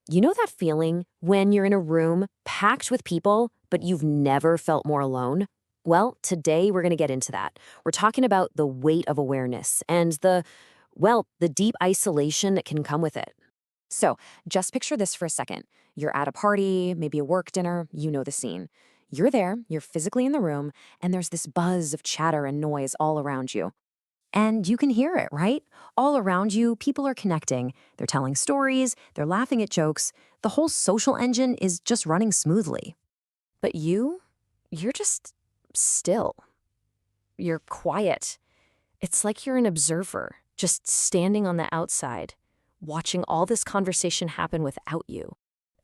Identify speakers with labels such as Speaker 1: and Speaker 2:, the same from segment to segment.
Speaker 1: You know that feeling when you're in a room packed with people, but you've never felt more alone? Well, today we're going to get into that. We're talking about the weight of awareness and the deep isolation that can come with it. So, just picture this for a second. You're at a party, maybe a work dinner, you know the scene. You're there, you're physically in the room, and there's this buzz of chatter and noise all around you. And you can hear it, right? All around you, people are connecting. They're telling stories, they're laughing at jokes. The whole social engine is just running smoothly. But you're just still. You're quiet. It's like you're an observer, just standing on the outside, watching all this conversation happen without you.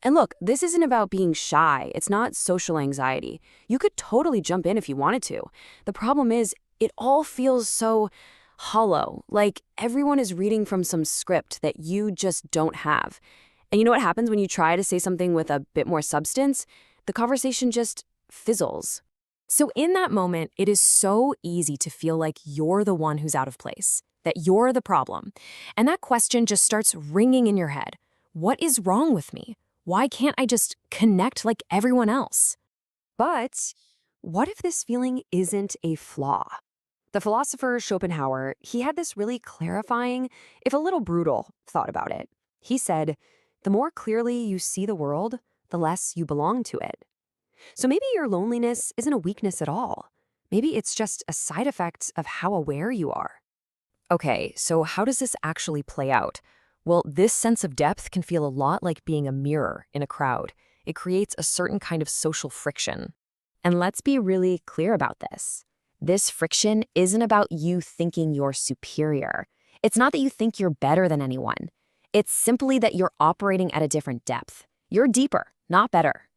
Speaker 1: And look, this isn't about being shy. It's not social anxiety. You could totally jump in if you wanted to. The problem is, it all feels so hollow, like everyone is reading from some script that you just don't have. And you know what happens when you try to say something with a bit more substance? The conversation just fizzles. So in that moment, it is so easy to feel like you're the one who's out of place, that you're the problem. And that question just starts ringing in your head. What is wrong with me? Why can't I just connect like everyone else? But what if this feeling isn't a flaw? The philosopher Schopenhauer, he had this really clarifying, if a little brutal, thought about it. He said, the more clearly you see the world, the less you belong to it. So maybe your loneliness isn't a weakness at all. Maybe it's just a side effect of how aware you are. Okay, so how does this actually play out? Well, this sense of depth can feel a lot like being a mirror in a crowd. It creates a certain kind of social friction. And let's be really clear about this. This friction isn't about you thinking you're superior. It's not that you think you're better than anyone. It's simply that you're operating at a different depth. You're deeper, not better.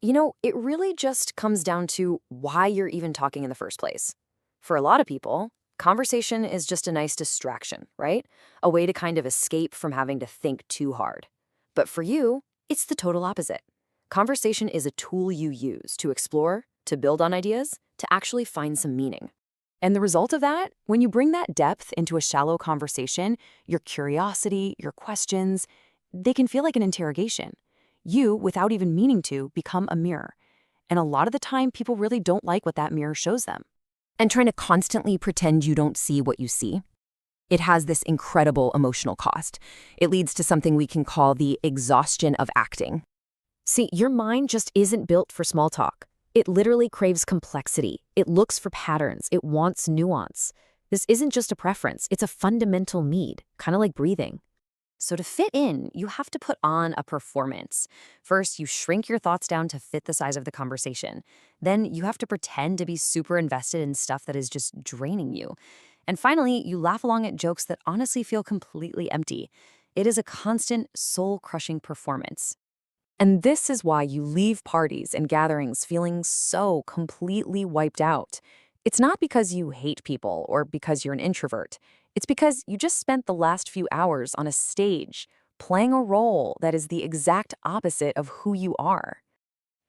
Speaker 1: You know, it really just comes down to why you're even talking in the first place. For a lot of people, conversation is just a nice distraction, right? A way to kind of escape from having to think too hard. But for you, it's the total opposite. Conversation is a tool you use to explore, to build on ideas, to actually find some meaning. And the result of that, when you bring that depth into a shallow conversation, your curiosity, your questions, they can feel like an interrogation. You, without even meaning to, become a mirror. And a lot of the time, people really don't like what that mirror shows them. And trying to constantly pretend you don't see what you see, it has this incredible emotional cost. It leads to something we can call the exhaustion of acting. See, your mind just isn't built for small talk. It literally craves complexity. It looks for patterns. It wants nuance. This isn't just a preference. It's a fundamental need, kind of like breathing. So to fit in, you have to put on a performance. First, you shrink your thoughts down to fit the size of the conversation. Then you have to pretend to be super invested in stuff that is just draining you. And finally, you laugh along at jokes that honestly feel completely empty. It is a constant, soul-crushing performance. And this is why you leave parties and gatherings feeling so completely wiped out. It's not because you hate people or because you're an introvert. It's because you just spent the last few hours on a stage, playing a role that is the exact opposite of who you are.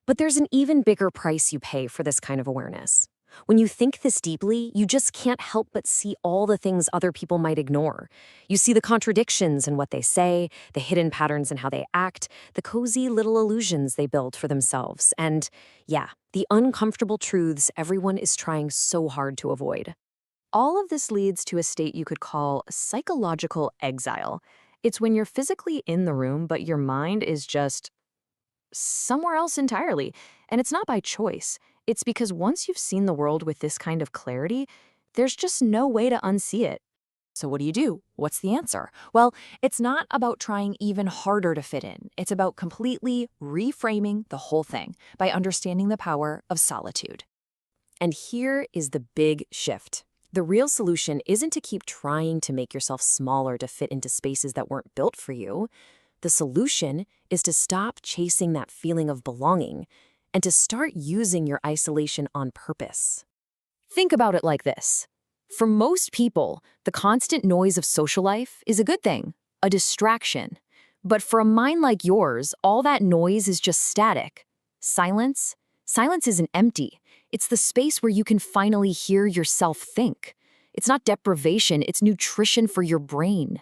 Speaker 1: But there's an even bigger price you pay for this kind of awareness. When you think this deeply, you just can't help but see all the things other people might ignore. You see the contradictions in what they say, the hidden patterns in how they act, the cozy little illusions they build for themselves, and, yeah, the uncomfortable truths everyone is trying so hard to avoid. All of this leads to a state you could call psychological exile. It's when you're physically in the room, but your mind is just somewhere else entirely. And it's not by choice. It's because once you've seen the world with this kind of clarity, there's just no way to unsee it. So what do? What's the answer? Well, it's not about trying even harder to fit in. It's about completely reframing the whole thing by understanding the power of solitude. And here is the big shift. The real solution isn't to keep trying to make yourself smaller to fit into spaces that weren't built for you. The solution is to stop chasing that feeling of belonging and to start using your isolation on purpose. Think about it like this. For most people, the constant noise of social life is a good thing, a distraction. But for a mind like yours, all that noise is just static. Silence isn't empty. It's the space where you can finally hear yourself think. It's not deprivation, it's nutrition for your brain.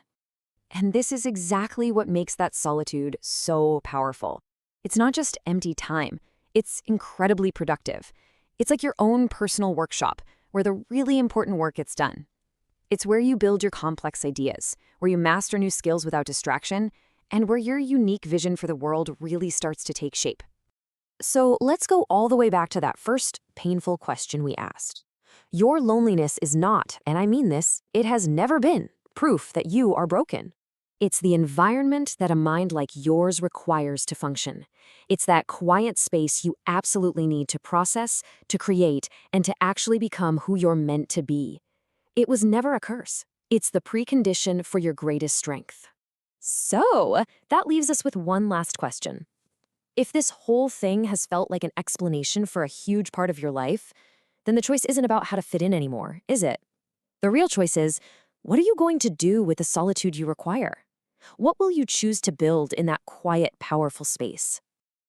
Speaker 2: And this is exactly what makes that solitude so powerful. It's not just empty time, it's incredibly productive. It's like your own personal workshop where the really important work gets done. It's where you build your complex ideas, where you master new skills without distraction, and where your unique vision for the world really starts to take shape.
Speaker 1: So let's go all the way back to that first painful question we asked. Your loneliness is not, and I mean this, it has never been, proof that you are broken. It's the environment that a mind like yours requires to function. It's that quiet space you absolutely need to process, to create, and to actually become who you're meant to be. It was never a curse. It's the precondition for your greatest strength. So, that leaves us with one last question. If this whole thing has felt like an explanation for a huge part of your life, then the choice isn't about how to fit in anymore, is it? The real choice is, what are you going to do with the solitude you require? What will you choose to build in that quiet, powerful space?